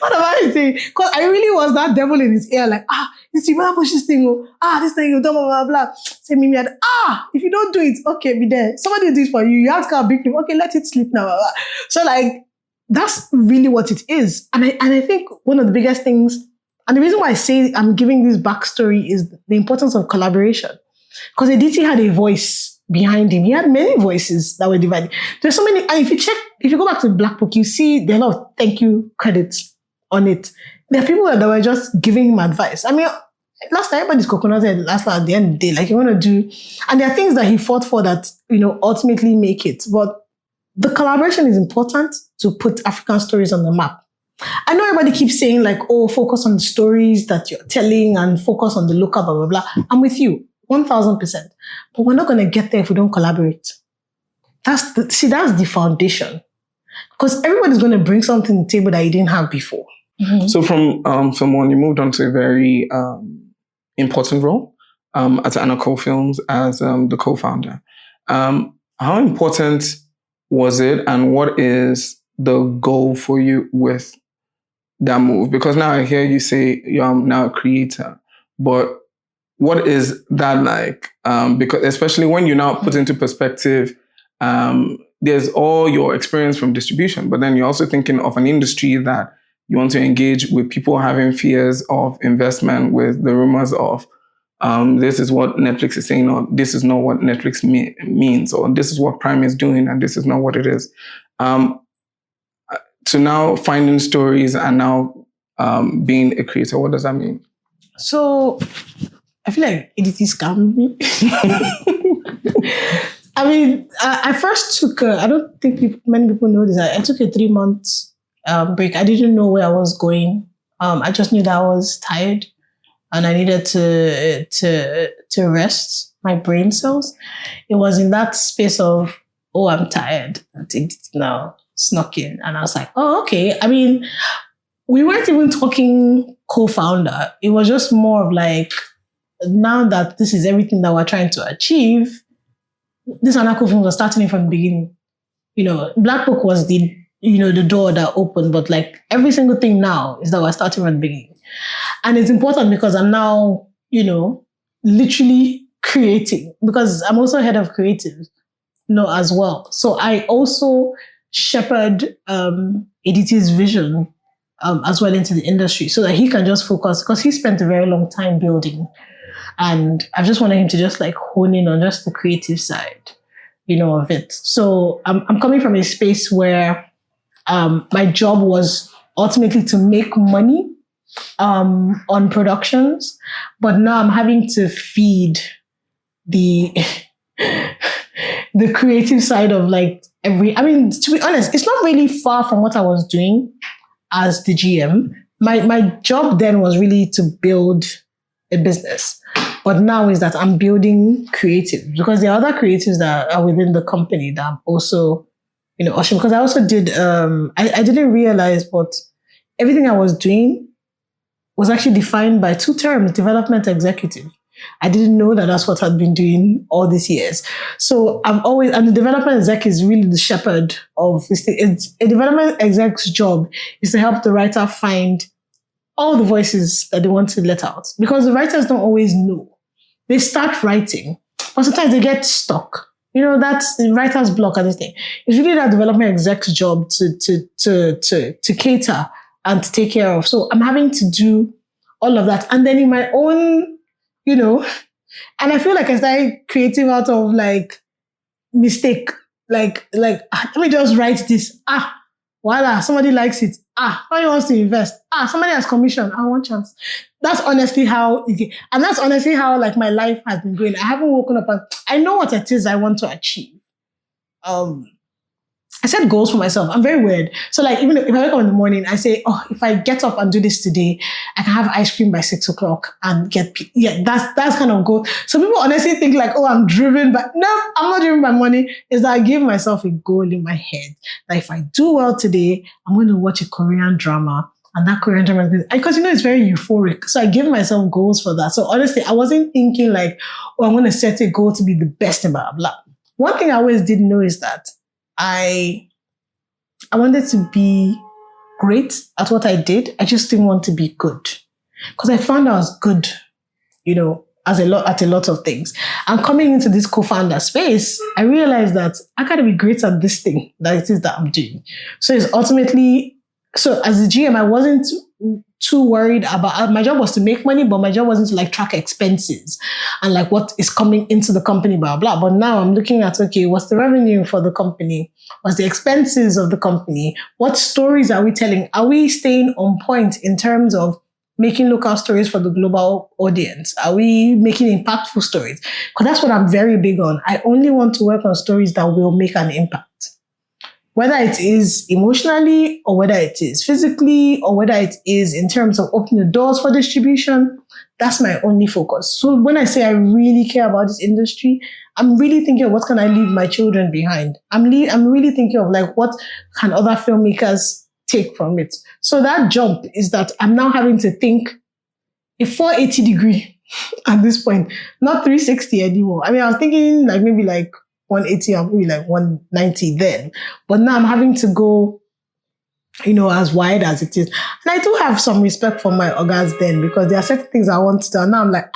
What am I saying? Because I really was that devil in his ear, like, this you push this thing, this thing, blah, blah, blah, blah. Say me, if you don't do it, okay, be there. Somebody will do it for you. You have to have a big film. Okay, let it sleep now. Blah, blah. So like, that's really what it is. And I think one of the biggest things, and the reason why I say I'm giving this backstory is the importance of collaboration. Because Editi had a voice behind him. He had many voices that were divided. There's so many, and if you go back to the Black Book, you see there are a lot of thank you credits on it. There are people that were just giving him advice. I mean, last time everybody's coconutted last at the end of the day, like you want to do, and there are things that he fought for that, you know, ultimately make it. But the collaboration is important to put African stories on the map. I know everybody keeps saying like, focus on the stories that you're telling and focus on the local, blah, blah, blah. I'm with you, 1000%. But we're not going to get there if we don't collaborate. That's the foundation. Because everybody's going to bring something to the table that you didn't have before. Mm-hmm. So from film one, you moved on to a very important role at Anakle Films as the co-founder. How important was it, and what is the goal for you with that move? Because now I hear you say you're now a creator, but what is that like? Because especially when you now put into perspective, there's all your experience from distribution, but then you're also thinking of an industry that you want to engage with people having fears of investment, with the rumors of this is what Netflix is saying, or this is not what Netflix means, or this is what Prime is doing, and this is not what it is. To now finding stories and now being a creator, what does that mean? So I feel like it is scammed me. I mean, I first took I don't think many people know this. I took a 3-month break. I didn't know where I was going. I just knew that I was tired and I needed to rest my brain cells. It was in that space of, I'm tired. I think it's now snuck in. And I was like, okay. I mean, we weren't even talking co-founder. It was just more of like, now that this is everything that we're trying to achieve, this Anakle Films was starting from the beginning. You know, Black Book was the the door that opened, but like every single thing now is that we're starting from the beginning. And it's important because I'm now, literally creating, because I'm also head of creative, as well. So I also shepherd ADT's vision as well into the industry so that he can just focus, because he spent a very long time building. And I just wanted him to just like hone in on just the creative side, of it. So I'm coming from a space where my job was ultimately to make money on productions, but now I'm having to feed the the creative side of like to be honest, it's not really far from what I was doing as the GM. My job then was really to build a business, but now is that I'm building creative, because there are other creatives that are within the company that I'm also, ushering. Because I also did, I didn't realize, but everything I was doing was actually defined by two terms: development executive. I didn't know that that's what I'd been doing all these years. So and the development exec is really the shepherd of this thing. A development exec's job is to help the writer find all the voices that they want to let out, because the writers don't always know. They start writing, but sometimes they get stuck. That's the writer's block and this thing. It's really that development exec's job to cater and to take care of. So I'm having to do all of that. And then in my own, and I feel like I started creating out of like mistake. Like, let me just write this. Voila, somebody likes it. Somebody wants to invest. Somebody has commission. One chance. That's honestly how like my life has been going. I haven't woken up and I know what it is I want to achieve. I set goals for myself. I'm very weird. So like, even if I wake up in the morning, I say, if I get up and do this today, I can have ice cream by 6:00 and that's kind of goal. So people honestly think like, I'm driven by, no, I'm not driven by money. Is that I give myself a goal in my head that if I do well today, I'm going to watch a Korean drama. And that Korean drama, because it's very euphoric. So I give myself goals for that. So honestly, I wasn't thinking like, I'm going to set a goal to be the best in blah, blah. One thing I always did know is that I wanted to be great at what I did. I just didn't want to be good, because I found I was good, at a lot of things. And coming into this co-founder space, I realized that I gotta be great at this thing that it is that I'm doing. So it's ultimately, so as a GM, I wasn't too worried about, my job was to make money, but my job wasn't to like track expenses and like what is coming into the company, blah, blah. But now I'm looking at, okay, what's the revenue for the company? What's the expenses of the company? What stories are we telling? Are we staying on point in terms of making local stories for the global audience? Are we making impactful stories? Because that's what I'm very big on. I only want to work on stories that will make an impact. Whether it is emotionally or whether it is physically or whether it is in terms of opening the doors for distribution, that's my only focus. So when I say I really care about this industry, I'm really thinking of what can I leave my children behind. I'm really thinking of like what can other filmmakers take from it. So that jump is that I'm now having to think a 480 degree at this point, not 360 anymore. I was thinking like maybe like 180 and maybe like 190 then. But now I'm having to go, as wide as it is. And I do have some respect for my organs then, because there are certain things I want to do. And now I'm like,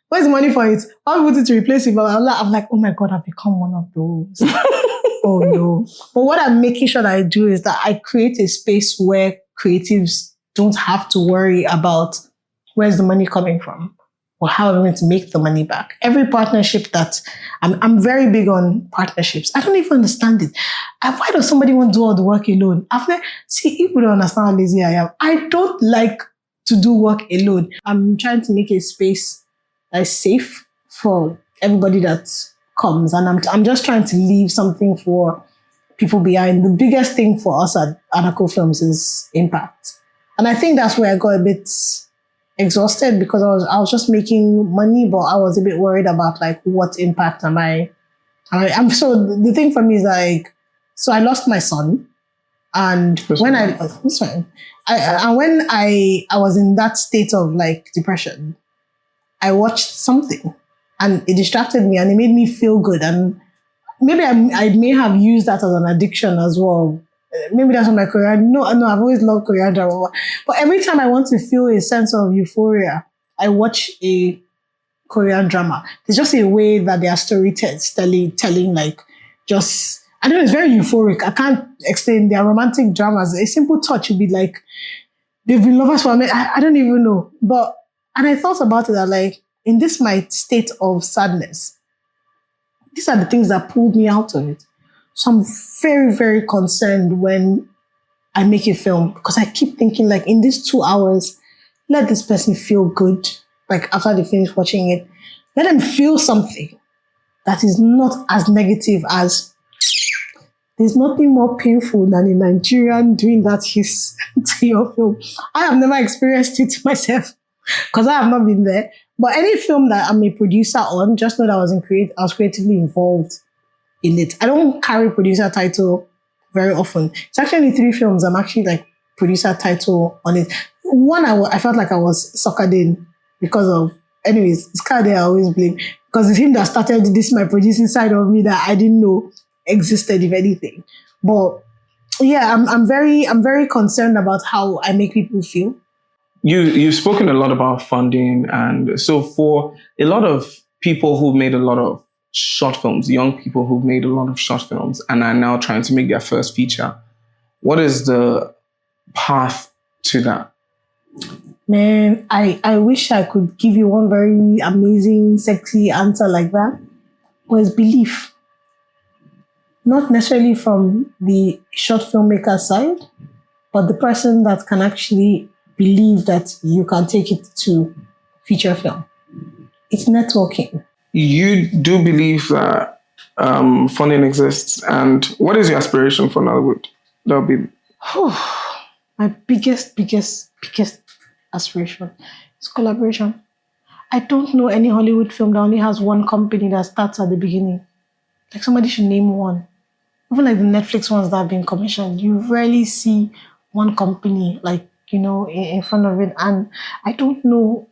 where's the money for it? I'll put it to replace it. But I'm like, oh my God, I've become one of those. Oh no. But what I'm making sure that I do is that I create a space where creatives don't have to worry about where's the money coming from, or how am I going to make the money back. Every partnership that I'm very big on partnerships. I don't even understand it. Why does somebody want to do all the work alone? People don't understand how lazy I am. I don't like to do work alone. I'm trying to make a space that is safe for everybody that comes. And I'm just trying to leave something for people behind. The biggest thing for us at Anakle Films is impact. And I think that's where I got a bit exhausted, because I was just making money, but I was a bit worried about like what impact am I so the thing for me is like, so I lost my son, and when I was in that state of like depression, I watched something and it distracted me and it made me feel good, and maybe I may have used that as an addiction as well maybe that's what my Korean. No, I've always loved Korean drama. But every time I want to feel a sense of euphoria, I watch a Korean drama. There's just a way that they are telling like just I don't know, it's very euphoric. I can't explain their romantic dramas. A simple touch would be like they've been lovers for a minute. I don't even know. But and I thought about it that like in this my state of sadness, these are the things that pulled me out of it. So I'm very, very concerned when I make a film because I keep thinking like in these 2 hours, let this person feel good. Like after they finish watching it, let them feel something that is not as negative as there's nothing more painful than a Nigerian doing that hiss to your film. I have never experienced it myself because I have not been there. But any film that I'm a producer on, just know that I was creatively involved in it. I don't carry producer title very often. It's actually 3 films I'm actually like producer title on it. One, I felt like I was suckered in because of, anyways, it's kind of there I always blame. Because it's him that started this, my producing side of me that I didn't know existed, if anything. But yeah, I'm very concerned about how I make people feel. You've spoken a lot about funding, and so for a lot of people who've made a lot of short films, young people who've made a lot of short films and are now trying to make their first feature, what is the path to that? Man, I wish I could give you one very amazing, sexy answer like that. But it's belief. Not necessarily from the short filmmaker side, but the person that can actually believe that you can take it to feature film. It's networking. You do believe that funding exists, and what is your aspiration for Nollywood? That'll be my biggest aspiration is collaboration. I don't know any Hollywood film that only has one company that starts at the beginning. Like somebody should name one. Even like the Netflix ones that have been commissioned, you rarely see one company like, in front of it. And I don't know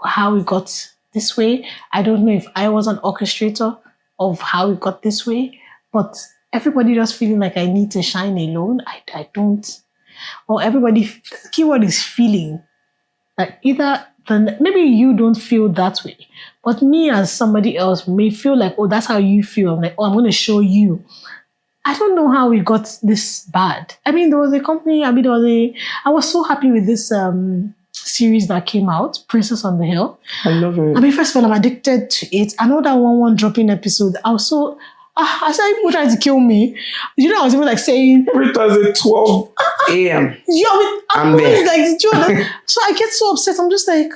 how it got this way. I don't know if I was an orchestrator of how it got this way, but everybody just feeling like I need to shine alone. I don't. Or everybody, keyword is feeling. Like maybe you don't feel that way, but me as somebody else may feel like, oh, that's how you feel. I'm like, oh, I'm going to show you. I don't know how we got this bad. I mean, there was a company, I was so happy with this series that came out, Princess on the Hill. I love it. I mean, first of all, I'm addicted to it. I know that one dropping episode, I was so, I said, people trying to kill me. I was even like saying, every Thursday, 12 a.m. I'm there. Like, so I get so upset. I'm just like,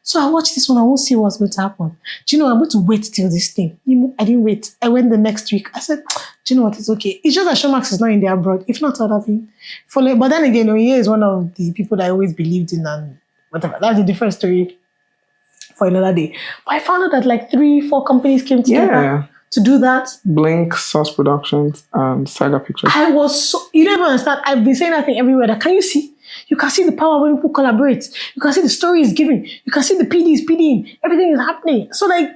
so I watch this one. I won't see what's going to happen. Do you know, I'm going to wait till this thing. I didn't wait. I went the next week. I said, do you know what? It's okay. It's just that Showmax is not in there abroad. If not, I'd have been following. But then again, Oye is one of the people that I always believed in and whatever. That's a different story for another day. But I found out that like 3-4 companies came together to do that. Blink, Source Productions, and Saga Pictures. I was so, you don't even understand. I've been saying that thing everywhere. That, can you see? You can see the power when people collaborate. You can see the story is given. You can see the PD is PDing. Everything is happening. So like,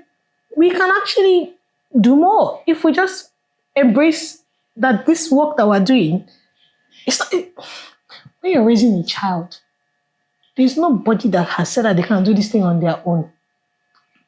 we can actually do more if we just embrace that this work that we're doing, when you're raising a child, there's nobody that has said that they can do this thing on their own.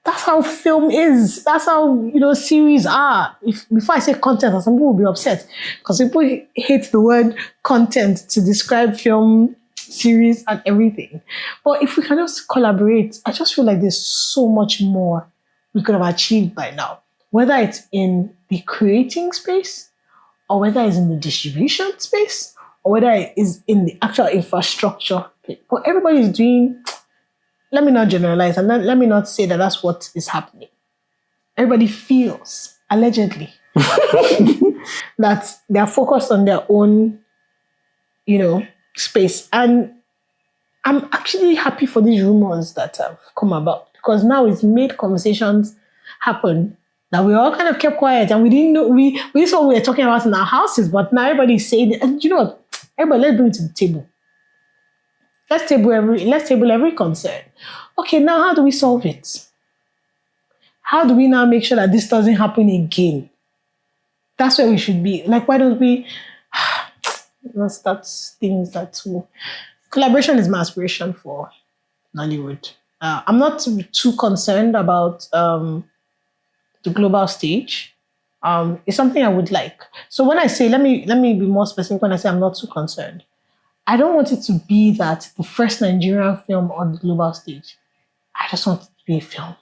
That's how film is. That's how, series are. Before I say content, some people will be upset because people hate the word content to describe film, series, and everything. But if we can just collaborate, I just feel like there's so much more we could have achieved by now. Whether it's in the creating space, or whether it's in the distribution space, or whether it is in the actual infrastructure. But everybody is doing, let me not generalize, and let me not say that that's what is happening. Everybody feels, allegedly, that they're focused on their own, space. And I'm actually happy for these rumors that have come about, because now it's made conversations happen that we all kind of kept quiet and we didn't know, we saw what we were talking about in our houses, but now everybody's saying it. And you know what? Everybody, let's bring it to the table. Let's table every concern. Okay, now how do we solve it? How do we now make sure that this doesn't happen again? That's where we should be. Like, why don't we... That's things that will. Collaboration is my aspiration for Nollywood. I'm not too concerned about the global stage. It's something I would like. So when I say, let me be more specific. When I say I'm not too concerned, I don't want it to be that the first Nigerian film on the global stage. I just want it to be a film.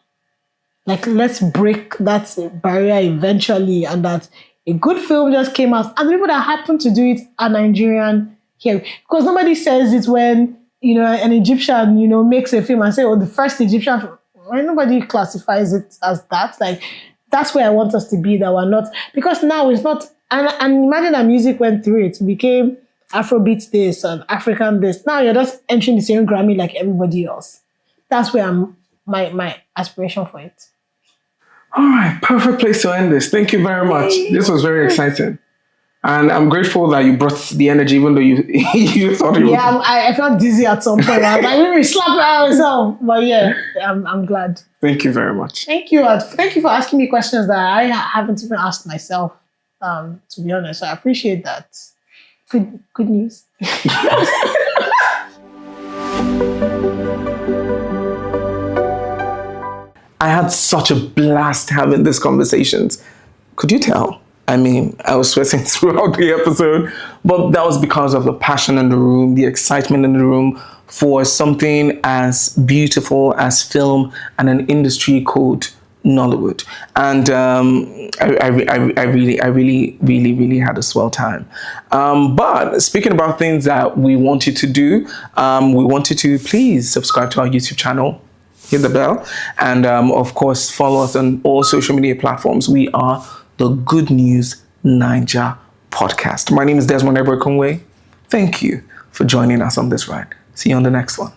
Like, let's break that barrier eventually, and that a good film just came out, and the people that happen to do it are Nigerian here. Because nobody says it when, an Egyptian, makes a film and say, oh, the first Egyptian film. When nobody classifies it as that. Like, that's where I want us to be, that we're not, because now it's not, and imagine that music went through it. It became Afrobeat this and African this. Now you're just entering the same Grammy like everybody else. That's where my aspiration for it. All right, perfect place to end this. Thank you very much. This was very exciting. And I'm grateful that you brought the energy, even though you thought you Yeah, I felt dizzy at some point. I didn't really slap myself. But yeah, I'm glad. Thank you very much. Thank you. Thank you for asking me questions that I haven't even asked myself, to be honest. So I appreciate that. Good news. I had such a blast having these conversations. Could you tell? I mean, I was sweating throughout the episode, but that was because of the passion in the room, the excitement in the room for something as beautiful as film and an industry called Nollywood. And I really had a swell time. But speaking about things that we want you to do, we want you to please subscribe to our YouTube channel, hit the bell, and of course follow us on all social media platforms. We are the Good News Naija podcast. My name is Desmond Eberkunwe. Thank you for joining us on this ride. See you on the next one.